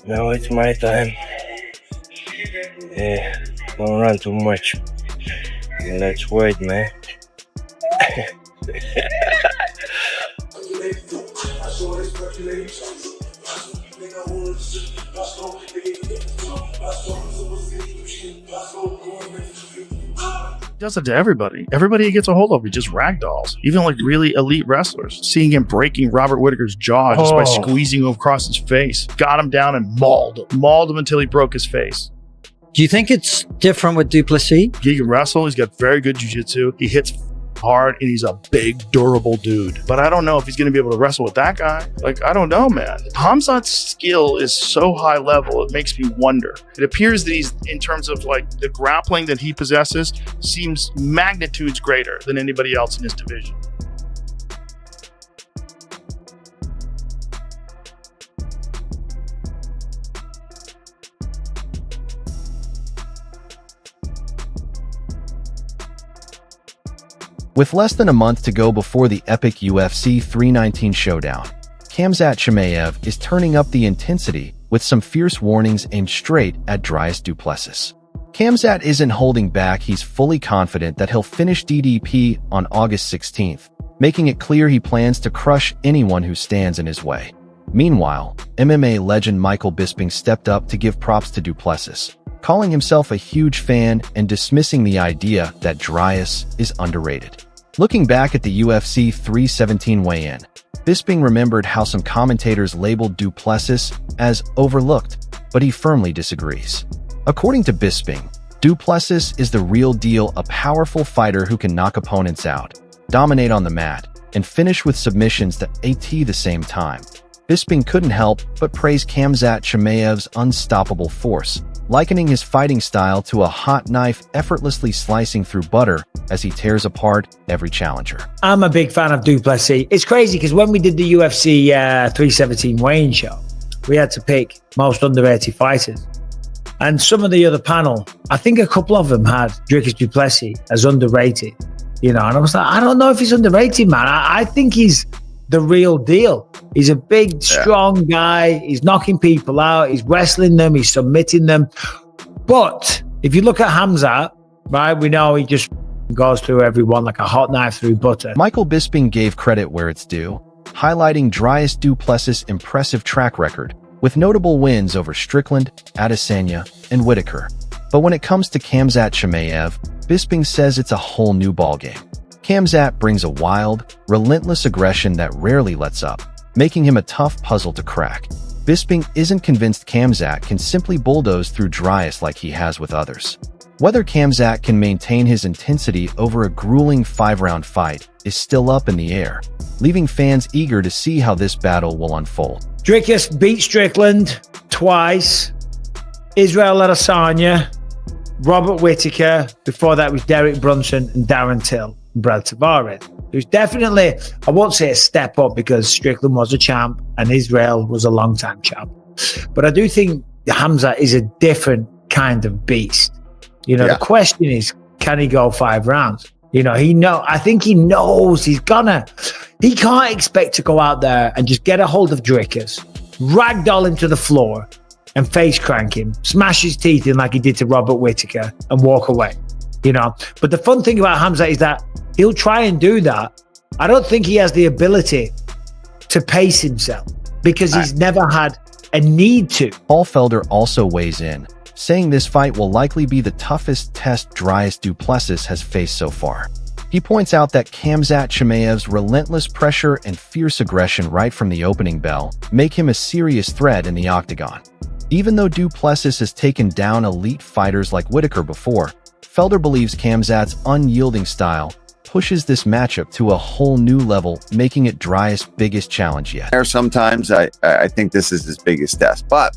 Now it's my time. Yeah, don't run too much. Let's wait, man. He does it to everybody. Everybody he gets a hold of, he just ragdolls. Even like really elite wrestlers. Seeing him breaking Robert Whittaker's jaw just by squeezing him across his face. Got him down and mauled him. Mauled him until he broke his face. Do you think it's different with Du Plessis? He can wrestle. He's got very good jiu-jitsu. He hits hard and he's a big, durable dude. But I don't know if he's going to be able to wrestle with that guy. Like, I don't know, man. Khamzat's skill is so high level, it makes me wonder. It appears that he's, in terms of like the grappling that he possesses, seems magnitudes greater than anybody else in his division. With less than a month to go before the epic UFC 319 showdown, Khamzat Chimaev is turning up the intensity with some fierce warnings aimed straight at Dricus Du Plessis. Khamzat isn't holding back. He's fully confident that he'll finish DDP on August 16th, making it clear he plans to crush anyone who stands in his way. Meanwhile, MMA legend Michael Bisping stepped up to give props to Du Plessis, calling himself a huge fan and dismissing the idea that Dricus is underrated. Looking back at the UFC 317 weigh-in, Bisping remembered how some commentators labeled Du Plessis as overlooked, but he firmly disagrees. According to Bisping, Du Plessis is the real deal, a powerful fighter who can knock opponents out, dominate on the mat, and finish with submissions at the same time. Bisping couldn't help but praise Khamzat Chimaev's unstoppable force, likening his fighting style to a hot knife effortlessly slicing through butter as he tears apart every challenger. I'm a big fan of Du Plessis. It's crazy because when we did the UFC 317 weigh-in show, we had to pick most underrated fighters. And some of the other panel, I think a couple of them had Dricus Du Plessis as underrated. You know, and I was like, I don't know if he's underrated, man. I think he's the real deal. He's a big, strong guy. He's knocking people out. He's wrestling them. He's submitting them. But if you look at Khamzat, right, we know he just goes through everyone like a hot knife through butter. Michael Bisping gave credit where it's due, highlighting Dricus Du Plessis' impressive track record, with notable wins over Strickland, Adesanya, and Whittaker. But when it comes to Khamzat Chimaev, Bisping says it's a whole new ballgame. Khamzat brings a wild, relentless aggression that rarely lets up, making him a tough puzzle to crack. Bisping isn't convinced Khamzat can simply bulldoze through Dricus like he has with others. Whether Khamzat can maintain his intensity over a grueling 5-round fight is still up in the air, leaving fans eager to see how this battle will unfold. Dricus beat Strickland twice, Israel Adesanya, Robert Whittaker. Before that was Derek Brunson and Darren Till and Brad Tavares. It was definitely, I won't say a step up because Strickland was a champ and Israel was a long-time champ. But I do think Khamzat is a different kind of beast. You know, the question is, can he go 5 rounds? You know, I think he knows he can't expect to go out there and just get a hold of Dricus, ragdoll him to the floor and face crank him, smash his teeth in like he did to Robert Whittaker and walk away, you know. But the fun thing about Khamzat is that he'll try and do that. I don't think he has the ability to pace himself because he's never had a need to. Paul Felder also weighs in, saying this fight will likely be the toughest test Dricus Du Plessis has faced so far. He points out that Khamzat Chimaev's relentless pressure and fierce aggression right from the opening bell make him a serious threat in the octagon. Even though Du Plessis has taken down elite fighters like Whittaker before, Felder believes Khamzat's unyielding style pushes this matchup to a whole new level, making it Dricus' biggest challenge yet. Sometimes I think this is his biggest test, but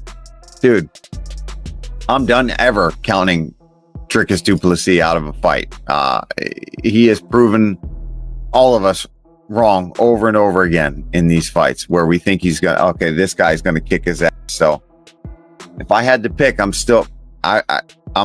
dude, I'm done ever counting Dricus Du Plessis out of a fight. He has proven all of us wrong over and over again in these fights where we think he's gonna, okay, this guy's gonna kick his ass. So if I had to pick, I'm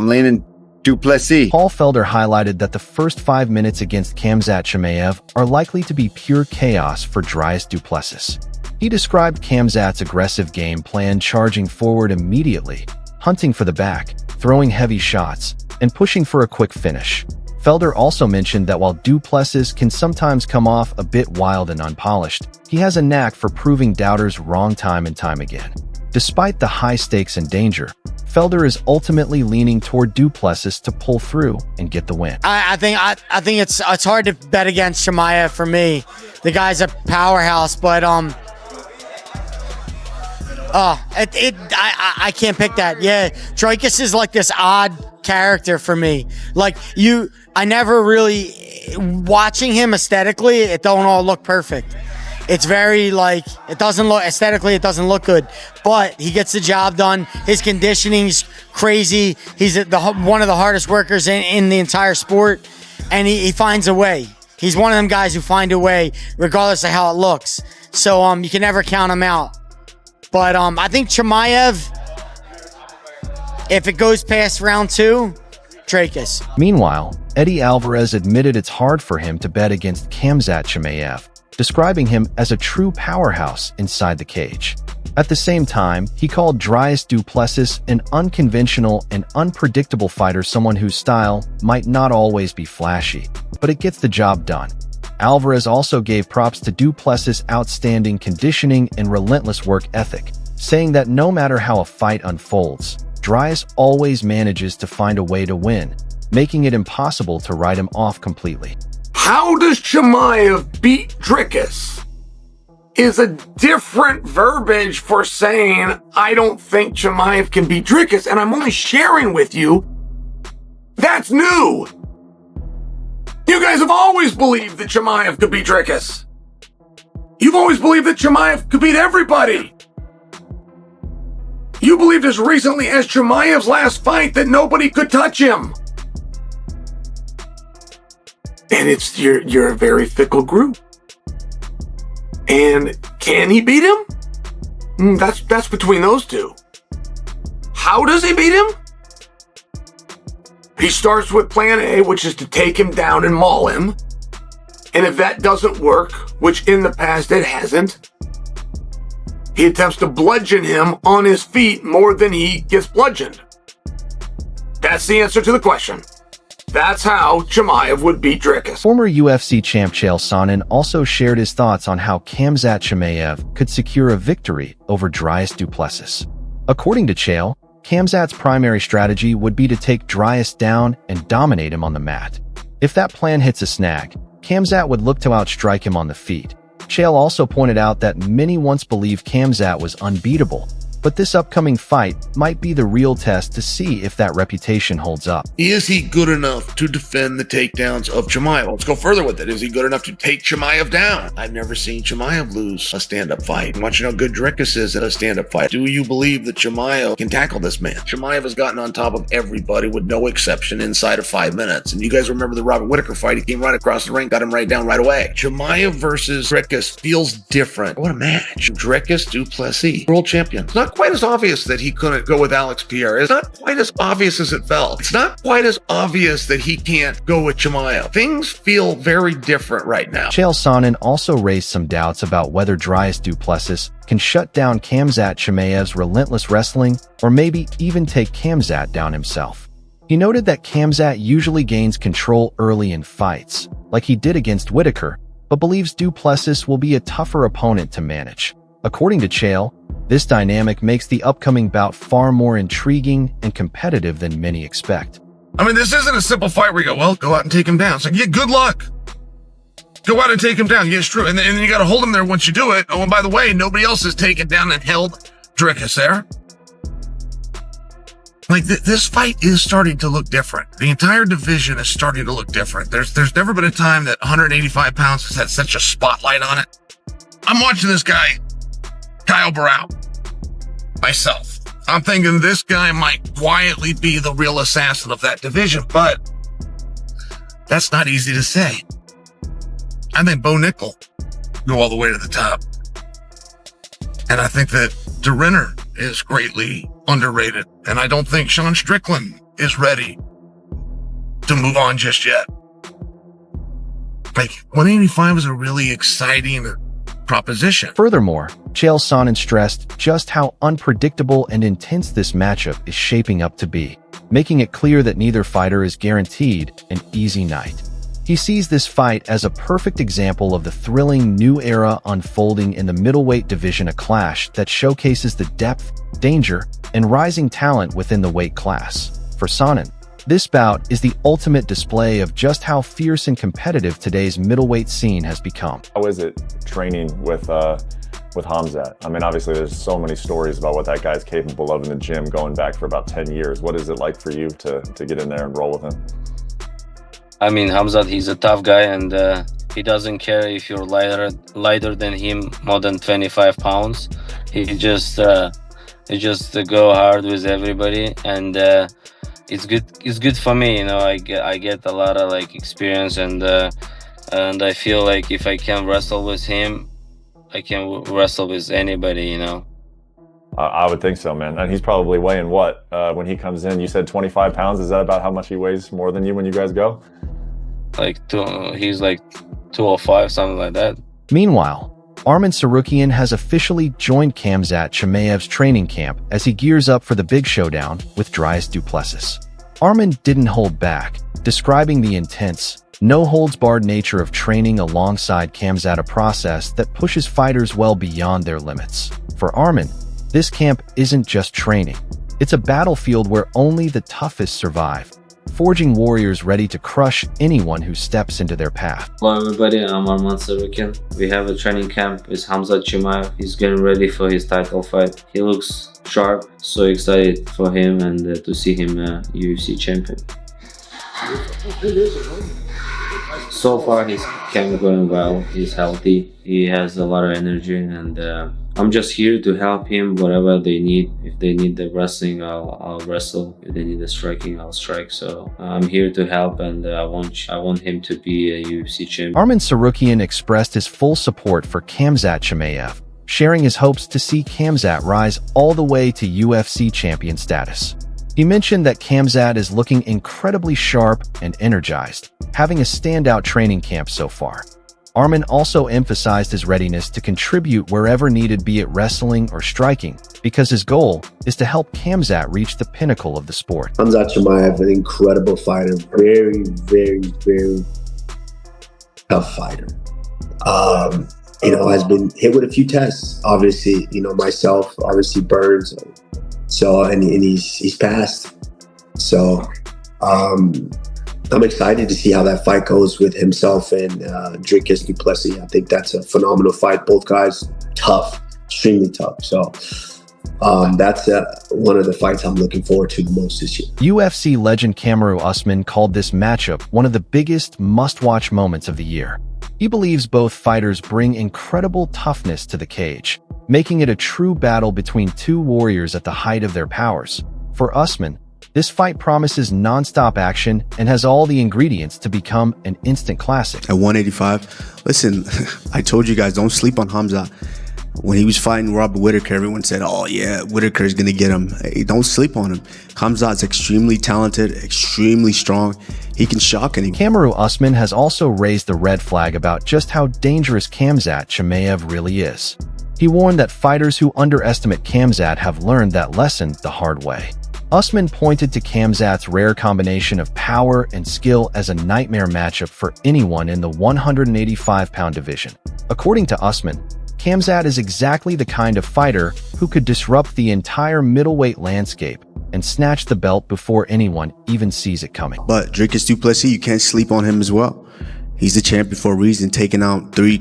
leaning Du Plessis. Paul Felder highlighted that the first 5 minutes against Khamzat Chimaev are likely to be pure chaos for Dricus Du Plessis. He described Khamzat's aggressive game plan, charging forward immediately, hunting for the back, throwing heavy shots, and pushing for a quick finish. Felder also mentioned that while Du Plessis can sometimes come off a bit wild and unpolished, he has a knack for proving doubters wrong time and time again. Despite the high stakes and danger, Felder is ultimately leaning toward Du Plessis to pull through and get the win. I think it's hard to bet against Chimaev for me. The guy's a powerhouse, but I can't pick that. Yeah, Dricus is like this odd character for me. Like I never really watching him aesthetically. It don't all look perfect. It's very like it doesn't look aesthetically. It doesn't look good, but he gets the job done. His conditioning's crazy. He's one of the hardest workers in the entire sport, and he finds a way. He's one of them guys who find a way regardless of how it looks. So you can never count him out. But I think Chimaev, if it goes past round 2, Dricus. Meanwhile, Eddie Alvarez admitted it's hard for him to bet against Khamzat Chimaev, describing him as a true powerhouse inside the cage. At the same time, he called Dricus Du Plessis an unconventional and unpredictable fighter, someone whose style might not always be flashy, but it gets the job done. Alvarez also gave props to Du Plessis' outstanding conditioning and relentless work ethic, saying that no matter how a fight unfolds, Dricus always manages to find a way to win, making it impossible to write him off completely. How does Chimaev beat Dricus is a different verbiage for saying, I don't think Chimaev can beat Dricus, and I'm only sharing with you. That's new. You guys have always believed that Chimaev could beat Dricus. You've always believed that Chimaev could beat everybody. You believed as recently as Chimaev's last fight that nobody could touch him. And you're a very fickle group. And can he beat him? That's between those two. How does he beat him? He starts with plan A, which is to take him down and maul him. And if that doesn't work, which in the past it hasn't, he attempts to bludgeon him on his feet more than he gets bludgeoned. That's the answer to the question. That's how Chimaev would beat Dricus. Former UFC champ Chael Sonnen also shared his thoughts on how Khamzat Chimaev could secure a victory over Dricus Du Plessis. According to Chael, Khamzat's primary strategy would be to take Dricus down and dominate him on the mat. If that plan hits a snag, Khamzat would look to outstrike him on the feet. Chael also pointed out that many once believed Khamzat was unbeatable, but this upcoming fight might be the real test to see if that reputation holds up. Is he good enough to defend the takedowns of Chimaev? Let's go further with it. Is he good enough to take Chimaev down? I've never seen Chimaev lose a stand-up fight. I want you to know how good Dricus is at a stand-up fight. Do you believe that Chimaev can tackle this man? Chimaev has gotten on top of everybody with no exception inside of 5 minutes. And you guys remember the Robert Whittaker fight? He came right across the ring, got him right down right away. Chimaev versus Dricus feels different. What a match. Dricus Du Plessis, world champion. It's not quite as obvious that he couldn't go with Alex Pierre. It's not quite as obvious as it felt. It's not quite as obvious that he can't go with Chimaev. Things feel very different right now. Chael Sonnen also raised some doubts about whether Dricus Du Plessis can shut down Khamzat Chimaev's relentless wrestling or maybe even take Khamzat down himself. He noted that Khamzat usually gains control early in fights, like he did against Whittaker, but believes Du Plessis will be a tougher opponent to manage. According to Chael, this dynamic makes the upcoming bout far more intriguing and competitive than many expect. I mean, this isn't a simple fight where you go, well, go out and take him down. It's like, yeah, good luck. Go out and take him down. Yeah, it's true. And then you got to hold him there once you do it. Oh, and by the way, nobody else has taken down and held Dricus there. Like, this fight is starting to look different. The entire division is starting to look different. There's never been a time that 185 pounds has had such a spotlight on it. I'm watching this guy, Kyle Barrow, myself. I'm thinking this guy might quietly be the real assassin of that division, but that's not easy to say. I think Bo Nickel go all the way to the top. And I think that DeRinner is greatly underrated. And I don't think Sean Strickland is ready to move on just yet. Like, 185 is a really exciting proposition. Furthermore, Chael Sonnen stressed just how unpredictable and intense this matchup is shaping up to be, making it clear that neither fighter is guaranteed an easy night. He sees this fight as a perfect example of the thrilling new era unfolding in the middleweight division, a clash that showcases the depth, danger, and rising talent within the weight class. For Sonnen, this bout is the ultimate display of just how fierce and competitive today's middleweight scene has become. How is it training with Khamzat? I mean, obviously there's so many stories about what that guy's capable of in the gym going back for about 10 years. What is it like for you to get in there and roll with him? I mean, Khamzat, he's a tough guy, and he doesn't care if you're lighter than him, more than 25 pounds. He just go hard with everybody, and it's good. It's good for me, you know. I get a lot of like experience, and I feel like if I can wrestle with him, I can wrestle with anybody, you know. I would think so, man. And he's probably weighing what when he comes in? You said 25 pounds. Is that about how much he weighs more than you when you guys go? He's like 205, something like that. Meanwhile, Arman Tsarukyan has officially joined Khamzat Chimaev's training camp as he gears up for the big showdown with Dricus Du Plessis. Arman didn't hold back, describing the intense, no-holds-barred nature of training alongside Khamzat, a process that pushes fighters well beyond their limits. For Arman, this camp isn't just training. It's a battlefield where only the toughest survive, forging warriors ready to crush anyone who steps into their path. Hello everybody, I'm Arman Tsarukyan. We have a training camp with Khamzat Chimaev. He's getting ready for his title fight. He looks sharp, so excited for him and to see him UFC champion. So far his camp going well, he's healthy, he has a lot of energy, and I'm just here to help him whatever they need. If they need the wrestling, I'll wrestle. If they need the striking, I'll strike. So I'm here to help, and I want him to be a UFC champion. Arman Tsarukyan expressed his full support for Khamzat Chimaev, sharing his hopes to see Khamzat rise all the way to UFC champion status. He mentioned that Khamzat is looking incredibly sharp and energized, having a standout training camp so far. Arman also emphasized his readiness to contribute wherever needed, be it wrestling or striking, because his goal is to help Khamzat reach the pinnacle of the sport. Khamzat Chimaev, an incredible fighter, very, very, very tough fighter. Has been hit with a few tests. Obviously, myself, obviously Burns. So, and he's passed. So, I'm excited to see how that fight goes with himself and Dricus Du Plessis. I think that's a phenomenal fight. Both guys tough, extremely tough. So that's one of the fights I'm looking forward to the most this year. UFC legend Kamaru Usman called this matchup one of the biggest must-watch moments of the year. He believes both fighters bring incredible toughness to the cage, making it a true battle between two warriors at the height of their powers. For Usman, this fight promises non-stop action and has all the ingredients to become an instant classic. At 185, listen, I told you guys, don't sleep on Khamzat. When he was fighting Robert Whittaker, everyone said, oh yeah, Whittaker's going to get him. Hey, don't sleep on him. Khamzat's extremely talented, extremely strong. He can shock anyone. Kamaru Usman has also raised the red flag about just how dangerous Khamzat Chimaev really is. He warned that fighters who underestimate Khamzat have learned that lesson the hard way. Usman pointed to Khamzat's rare combination of power and skill as a nightmare matchup for anyone in the 185-pound division. According to Usman, Khamzat is exactly the kind of fighter who could disrupt the entire middleweight landscape and snatch the belt before anyone even sees it coming. But Dricus Du Plessis, you can't sleep on him as well. He's the champion for a reason, taking out 3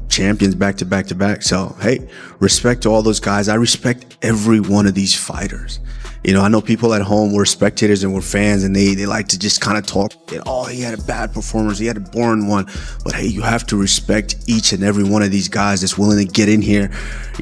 champions back to back to back. So, hey, respect to all those guys. I respect every one of these fighters. I know people at home were spectators and were fans, and they like to just kind of talk. Oh, he had a bad performance. He had a boring one. But hey, you have to respect each and every one of these guys that's willing to get in here,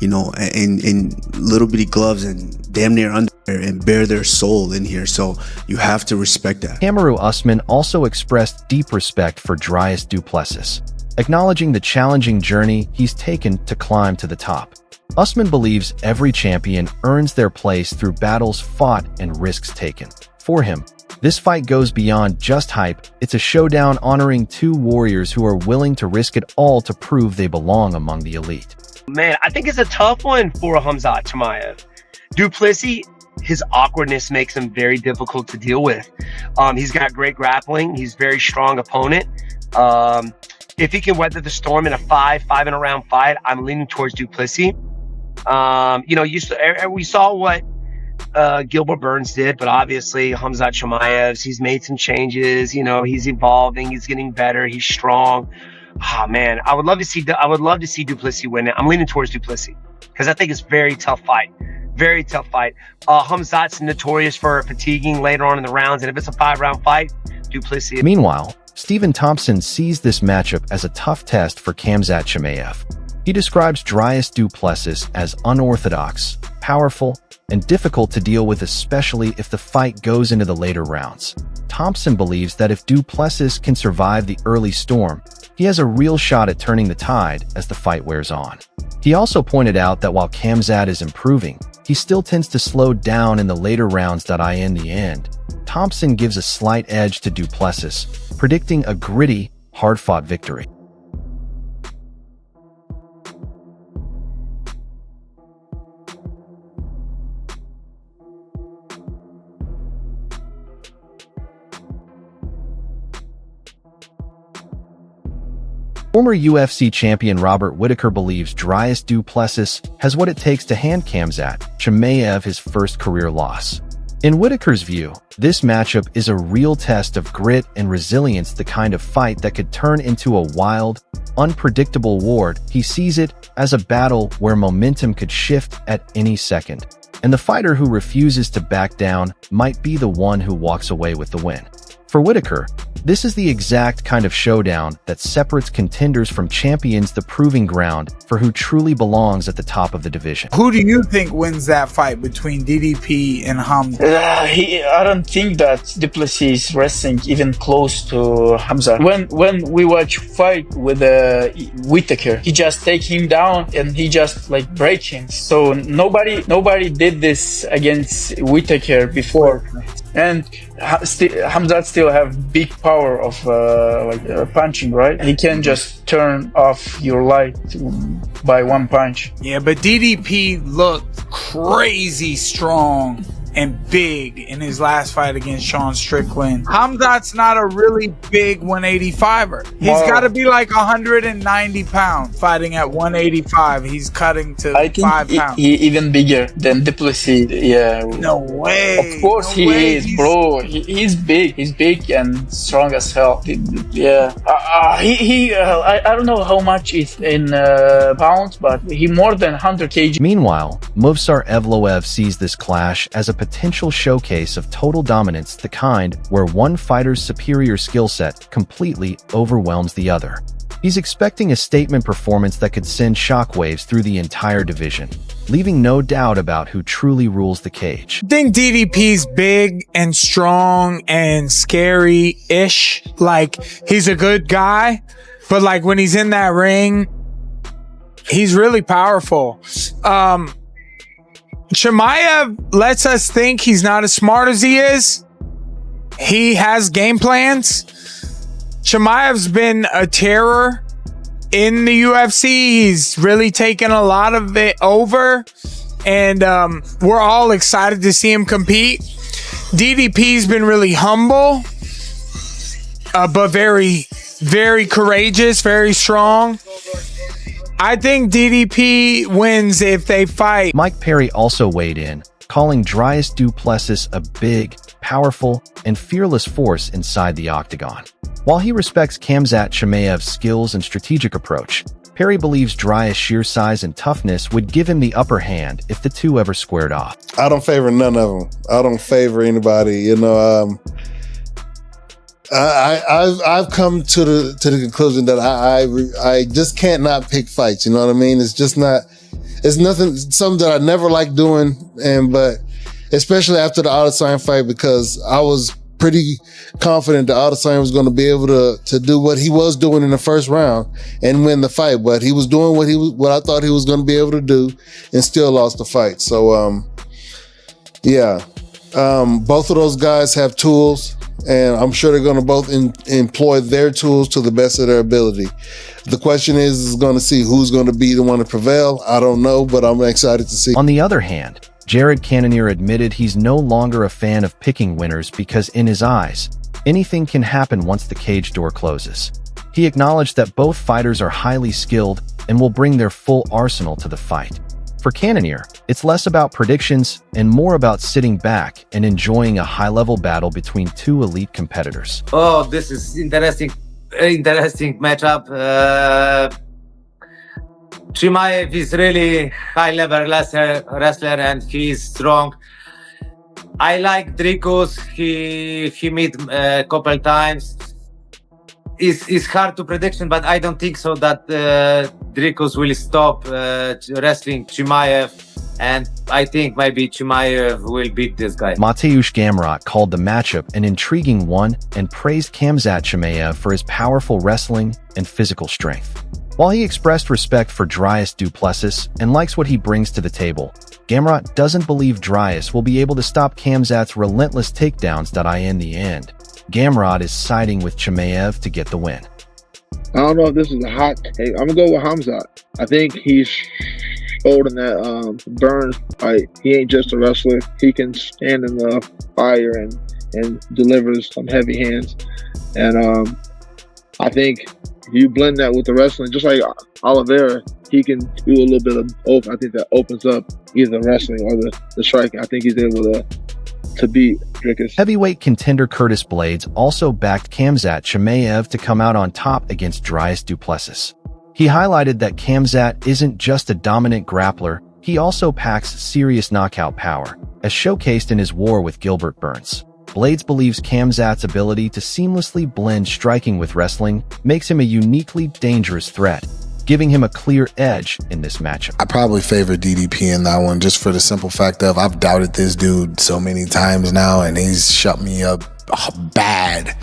in little bitty gloves and damn near under and bare their soul in here. So you have to respect that. Kamaru Usman also expressed deep respect for Dricus Du Plessis, acknowledging the challenging journey he's taken to climb to the top. Usman believes every champion earns their place through battles fought and risks taken. For him, this fight goes beyond just hype. It's a showdown honoring two warriors who are willing to risk it all to prove they belong among the elite. Man, I think it's a tough one for Khamzat Chimaev. Du Plessis, his awkwardness makes him very difficult to deal with. He's got great grappling. He's a very strong opponent. If he can weather the storm in a five and a round fight, I'm leaning towards Du Plessis. We saw what Gilbert Burns did, but obviously Khamzat Chimaev, he's made some changes. He's evolving. He's getting better. He's strong. Oh man, I would love to see Du Plessis win it. I'm leaning towards Du Plessis because I think it's very tough fight. Very tough fight. Khamzat's notorious for fatiguing later on in the rounds, and if it's a 5-round fight, Du Plessis. Meanwhile, Stephen Thompson sees this matchup as a tough test for Khamzat Chimaev. He describes Dricus Du Plessis as unorthodox, powerful, and difficult to deal with, especially if the fight goes into the later rounds. Thompson believes that if Du Plessis can survive the early storm, he has a real shot at turning the tide as the fight wears on. He also pointed out that while Khamzat is improving, he still tends to slow down in the later rounds. In the end, Thompson gives a slight edge to Du Plessis, predicting a gritty, hard-fought victory. Former UFC champion Robert Whittaker believes Dricus Du Plessis has what it takes to hand Khamzat Chimaev his first career loss. In Whittaker's view, this matchup is a real test of grit and resilience, the kind of fight that could turn into a wild, unpredictable war. He sees it as a battle where momentum could shift at any second, and the fighter who refuses to back down might be the one who walks away with the win. For Whittaker, this is the exact kind of showdown that separates contenders from champions, the proving ground for who truly belongs at the top of the division. Who do you think wins that fight between DDP and Khamzat? I don't think that Du Plessis is wrestling even close to Khamzat. When we watch fight with Whittaker, he just take him down and he just break him. So nobody did this against Whittaker before. And Khamzat still have big power of punching, right? He can just turn off your light by one punch. Yeah, but DDP looked crazy strong and big in his last fight against Sean Strickland. Khamzat's not a really big 185er. He's got to be like 190 pounds fighting at 185. He's cutting to 5 pounds. He even bigger than Du Plessis. Yeah. No way. Of course he is, bro. He's big. He's big and strong as hell. Yeah. I don't know how much is in pounds, but he more than 100 kg. Meanwhile, Movsar Evloev sees this clash as a potential showcase of total dominance, the kind where one fighter's superior skill set completely overwhelms the other. He's expecting a statement performance that could send shockwaves through the entire division, leaving no doubt about who truly rules the cage. I think DDP's big and strong and scary-ish. He's a good guy, but when he's in that ring, he's really powerful. Chimaev lets us think he's not as smart as he is. He has game plans. Chimaev's been a terror in the UFC. He's really taken a lot of it over. And we're all excited to see him compete. DDP's been really humble, but very, very courageous, very strong. I think DDP wins if they fight. Mike Perry also weighed in, calling Dricus Du Plessis a big, powerful, and fearless force inside the octagon. While he respects Khamzat Chimaev's skills and strategic approach, Perry believes Dricus' sheer size and toughness would give him the upper hand if the two ever squared off. I don't favor none of them. I don't favor anybody. I've come to the conclusion that I just can't not pick fights. You know what I mean? It's just not. It's nothing. Something that I never liked doing, but especially after the Adesanya fight, because I was pretty confident that Adesanya was going to be able to do what he was doing in the first round and win the fight. But he was doing what I thought he was going to be able to do, and still lost the fight. So yeah. Both of those guys have tools, and I'm sure they're going to both employ their tools to the best of their ability. The question is going to see who's going to be the one to prevail. I don't know, but I'm excited to see. On the other hand, Jared Cannonier admitted he's no longer a fan of picking winners because in his eyes, anything can happen once the cage door closes. He acknowledged that both fighters are highly skilled and will bring their full arsenal to the fight. For Cannonier, it's less about predictions and more about sitting back and enjoying a high-level battle between two elite competitors. Oh, this is interesting matchup. Chimaev is really high-level wrestler and he is strong. I like Dricus. He meet a couple times. It's hard to prediction, but I don't think so that Dricus will stop wrestling Chimaev, and I think maybe Chimaev will beat this guy. Mateusz Gamrot called the matchup an intriguing one and praised Khamzat Chimaev for his powerful wrestling and physical strength. While he expressed respect for Dricus Du Plessis and likes what he brings to the table, Gamrot doesn't believe Dricus will be able to stop Khamzat's relentless takedowns in the end. Gamrot is siding with Chimaev to get the win. I don't know if this is a hot take. I'm going to go with Khamzat. I think he's showed in that Burns fight. He ain't just a wrestler. He can stand in the fire and delivers some heavy hands. And I think if you blend that with the wrestling, just like Oliveira, he can do a little bit of open. I think that opens up either the wrestling or the striking. I think he's able to beat Dricus. Heavyweight contender Curtis Blades also backed Khamzat Chimaev to come out on top against Dricus Du Plessis. He highlighted that Khamzat isn't just a dominant grappler, he also packs serious knockout power, as showcased in his war with Gilbert Burns. Blades believes Khamzat's ability to seamlessly blend striking with wrestling makes him a uniquely dangerous threat, giving him a clear edge in this matchup. I probably favor DDP in that one just for the simple fact of I've doubted this dude so many times now and he's shut me up bad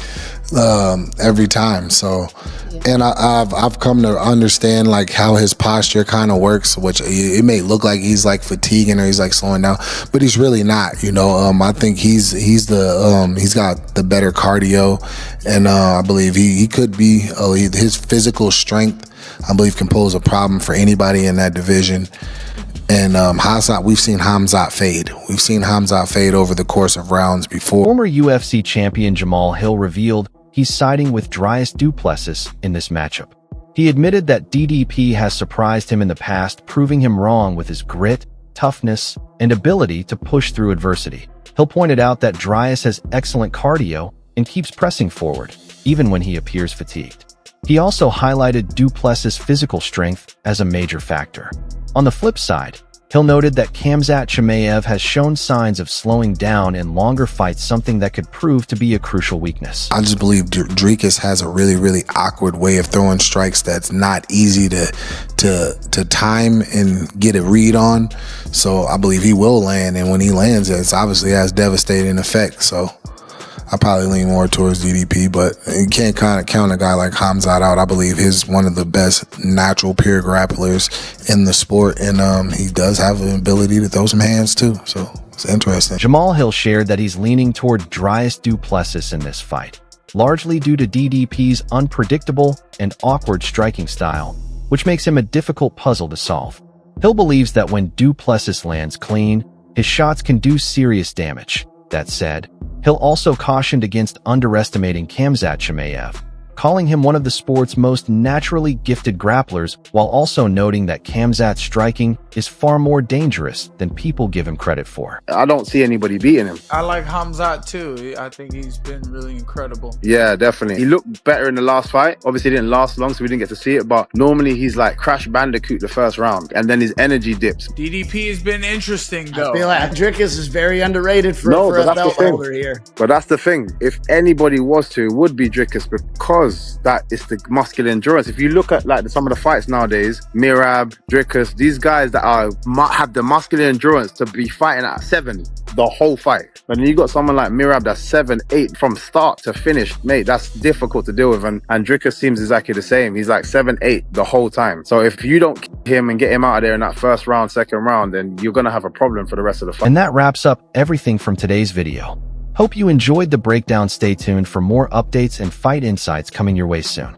every time. So, and I've come to understand like how his posture kind of works, which it may look like he's like fatiguing or he's like slowing down, but he's really not. You know, I think he's got the better cardio, and I believe he could be his physical strength, I believe, can pose a problem for anybody in that division. And Khamzat, we've seen Khamzat fade. We've seen Khamzat fade over the course of rounds before. Former UFC champion Jamal Hill revealed he's siding with Dricus Du Plessis in this matchup. He admitted that DDP has surprised him in the past, proving him wrong with his grit, toughness, and ability to push through adversity. Hill pointed out that Dricus has excellent cardio and keeps pressing forward, even when he appears fatigued. He also highlighted Du Plessis' physical strength as a major factor. On the flip side, Hill noted that Khamzat Chimaev has shown signs of slowing down in longer fights, something that could prove to be a crucial weakness. I just believe Dricus has a really, really awkward way of throwing strikes that's not easy to time and get a read on. So I believe he will land, and when he lands, it's obviously has devastating effect. So I probably lean more towards DDP, but you can't kind of count a guy like Khamzat out. I believe he's one of the best natural pure grapplers in the sport, and he does have an ability to throw some hands too, so it's interesting. Jamal Hill shared that he's leaning toward Dricus Du Plessis in this fight, largely due to DDP's unpredictable and awkward striking style, which makes him a difficult puzzle to solve. Hill believes that when Du Plessis lands clean, his shots can do serious damage. That said, Hill also cautioned against underestimating Khamzat Chimaev, calling him one of the sport's most naturally gifted grapplers, while also noting that Khamzat's striking is far more dangerous than people give him credit for. I don't see anybody beating him. I like Khamzat too. I think he's been really incredible. Yeah, definitely. He looked better in the last fight. Obviously, it didn't last long, so we didn't get to see it, but normally he's like Crash Bandicoot the first round, and then his energy dips. DDP has been interesting, though. I feel like Dricus is very underrated for a belt holder here. But that's the thing. If anybody was to, it would be Dricus, because because that is the muscular endurance. If you look at like some of the fights nowadays, Merab, Dricus, these guys that have the muscular endurance to be fighting at 7 the whole fight. And then you got someone like Merab that's 7, 8 from start to finish, mate. That's difficult to deal with. And Dricus seems exactly the same. He's like 7, 8 the whole time. So if you don't kill him and get him out of there in that first round, second round, then you're gonna have a problem for the rest of the fight. And that wraps up everything from today's video. Hope you enjoyed the breakdown. Stay tuned for more updates and fight insights coming your way soon.